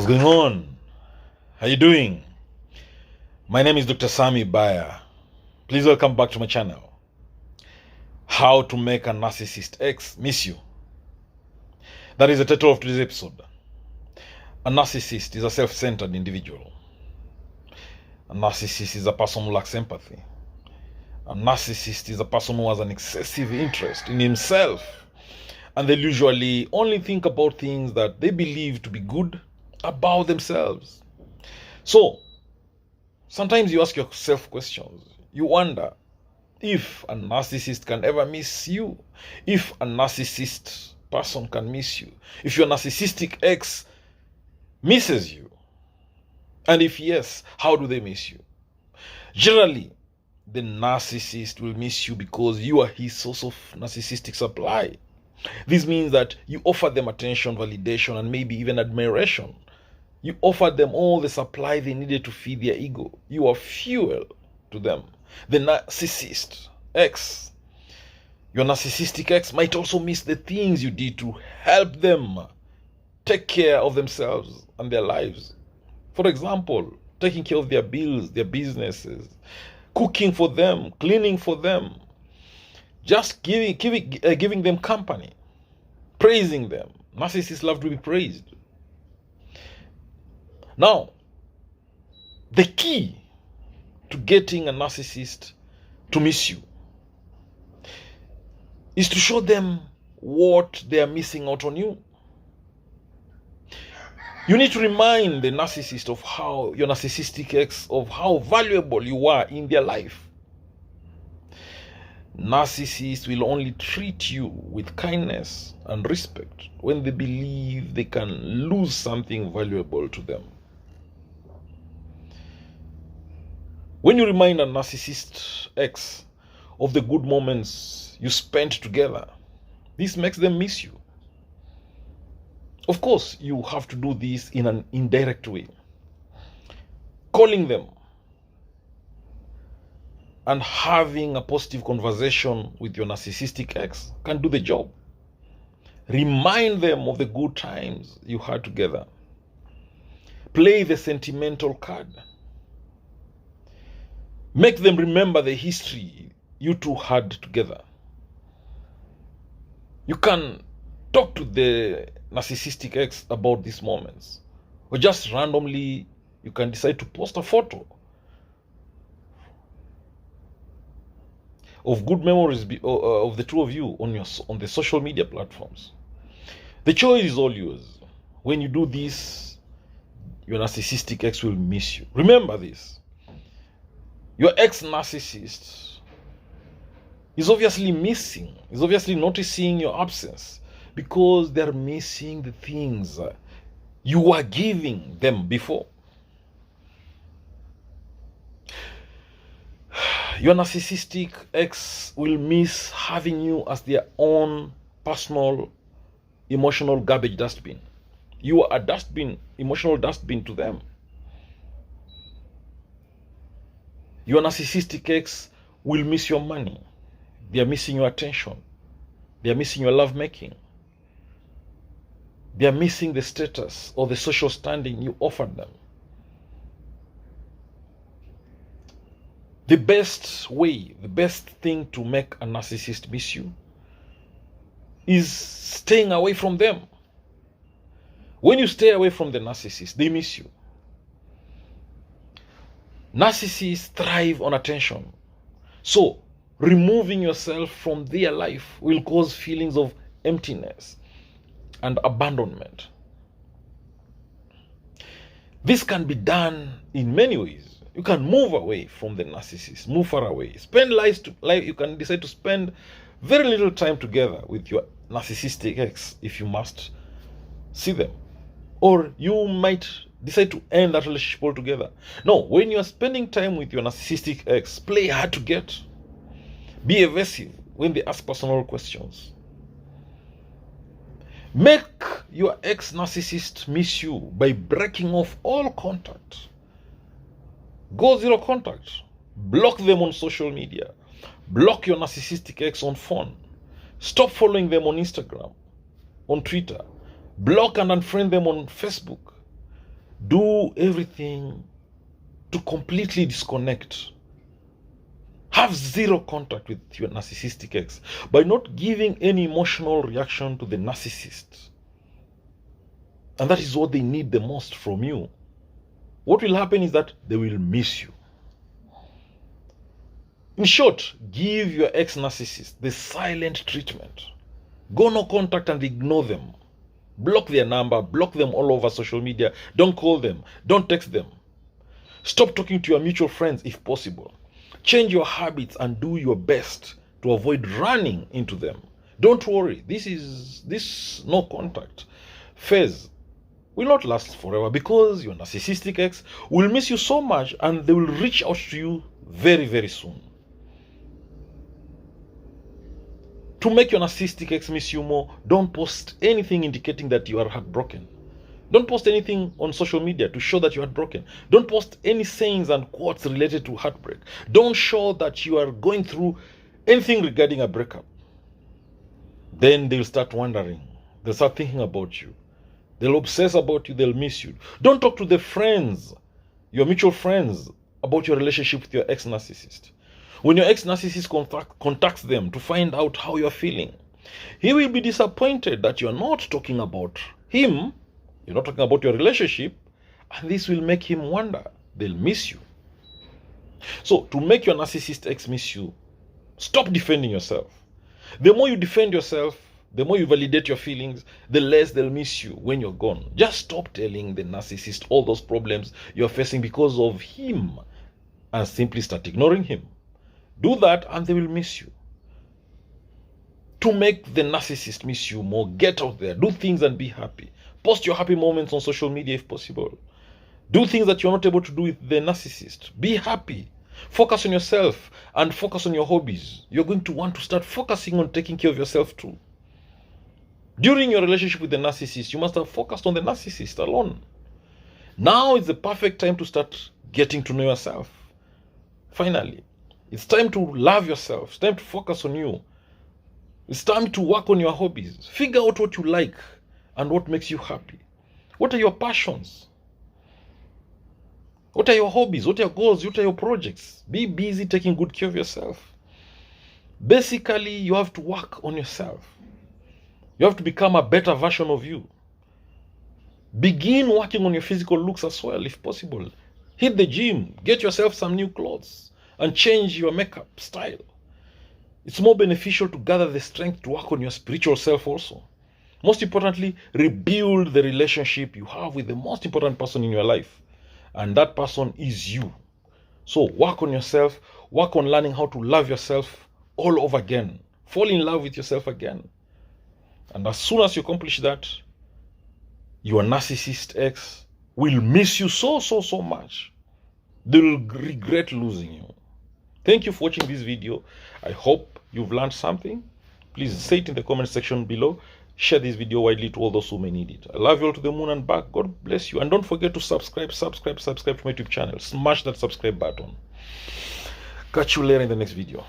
going on? How you doing? My name is Dr. Baya. Please welcome back to my channel. How to make a narcissistex miss you. That is the title of today's episode. A narcissist is a self-centered individual. A narcissist is a person who lacks empathy. A narcissist is a person who has an excessive interest in himself. And they usually only think about things that they believe to be good about themselves. So, sometimes you ask yourself questions. You wonder if a narcissist can ever miss you. If a narcissist person can miss you. If your narcissistic ex misses you. And if yes, how do they miss you? Generally, the narcissist will miss you because you are his source of narcissistic supply. This means that you offer them attention, validation, and maybe even admiration. You offer them all the supply they needed to feed their ego. You are fuel to them. The narcissist ex, your narcissistic ex might also miss the things you did to help them take care of themselves and their lives. For example, taking care of their bills, their businesses, cooking for them, cleaning for them, just giving them company, praising them. Narcissists love to be praised. Now, the key to getting a narcissist to miss you is to show them what they are missing out on you. You need to remind the narcissist of how your narcissistic ex, of how valuable you are in their life. Narcissists will only treat you with kindness and respect when they believe they can lose something valuable to them. When you remind a narcissist ex of the good moments you spent together, this makes them miss you. Of course, you have to do this in an indirect way. Calling them and having a positive conversation with your narcissistic ex can do the job. Remind them of the good times you had together. Play the sentimental card. Make them remember the history you two had together. You can talk to the narcissistic ex about these moments. Or just randomly, you can decide to post a photo of good memories of the two of you on the social media platforms. The choice is all yours. When you do this, your narcissistic ex will miss you. Remember this. Your ex-narcissist is obviously noticing your absence because they're missing the things you were giving them before. Your narcissistic ex will miss having you as their own personal emotional garbage dustbin. You are a dustbin, emotional dustbin to them. Your narcissistic ex will miss your money. They are missing your attention. They are missing your lovemaking. They are missing the status or the social standing you offered them. The best thing to make a narcissist miss you is staying away from them. When you stay away from the narcissist, they miss you. Narcissists thrive on attention. So, removing yourself from their life will cause feelings of emptiness and abandonment. This can be done in many ways. You can move away from the narcissist, move far away. You can decide to spend very little time together with your narcissistic ex if you must see them. Or you might decide to end that relationship altogether. No, when you are spending time with your narcissistic ex, play hard to get. Be evasive when they ask personal questions. Make your ex-narcissist miss you by breaking off all contact. Go zero contact. Block them on social media. Block your narcissistic ex on phone. Stop following them on Instagram, on Twitter. Block and unfriend them on Facebook. Do everything to completely disconnect. Have zero contact with your narcissistic ex by not giving any emotional reaction to the narcissist. And that is what they need the most from you. What will happen is that they will miss you. In short, give your ex-narcissist the silent treatment. Go no contact and ignore them. Block their number, block them all over social media. Don't call them, don't text them. Stop talking to your mutual friends if possible. Change your habits and do your best to avoid running into them. Don't worry, this no contact phase will not last forever, because your narcissistic ex will miss you so much and they will reach out to you very, very soon. To make your narcissistic ex miss you more, don't post anything indicating that you are heartbroken. Don't post anything on social media to show that you are heartbroken. Don't post any sayings and quotes related to heartbreak. Don't show that you are going through anything regarding a breakup. Then they'll start wondering. They'll start thinking about you. They'll obsess about you. They'll miss you. Don't talk to the friends, your mutual friends, about your relationship with your ex-narcissist. When your ex-narcissist contacts them to find out how you're feeling, he will be disappointed that you're not talking about him. You're not talking about your relationship, and this will make him wonder. They'll miss you. So, to make your narcissist ex miss you, stop defending yourself. The more you defend yourself, the more you validate your feelings, the less they'll miss you when you're gone. Just stop telling the narcissist all those problems you're facing because of him, and simply start ignoring him. Do that, and they will miss you. To make the narcissist miss you more, get out there, do things and be happy. Post your happy moments on social media if possible. Do things that you're not able to do with the narcissist. Be happy. Focus on yourself and focus on your hobbies. You're going to want to start focusing on taking care of yourself too. During your relationship with the narcissist, you must have focused on the narcissist alone. Now is the perfect time to start getting to know yourself. Finally, it's time to love yourself. It's time to focus on you. It's time to work on your hobbies. Figure out what you like and what makes you happy. What are your passions? What are your hobbies? What are your goals? What are your projects? Be busy taking good care of yourself. Basically, you have to work on yourself. You have to become a better version of you. Begin working on your physical looks as well, if possible. Hit the gym, get yourself some new clothes, and change your makeup style. It's more beneficial to gather the strength to work on your spiritual self also. Most importantly, rebuild the relationship you have with the most important person in your life. And that person is you. So work on yourself, work on learning how to love yourself all over again. Fall in love with yourself again. And as soon as you accomplish that, your narcissist ex will miss you so much. They will regret losing you. Thank you for watching this video. I hope you've learned something. Please say it in the comment section below. Share this video widely to all those who may need it. I love you all to the moon and back. God bless you. And don't forget to subscribe to my YouTube channel. Smash that subscribe button. Catch you later in the next video.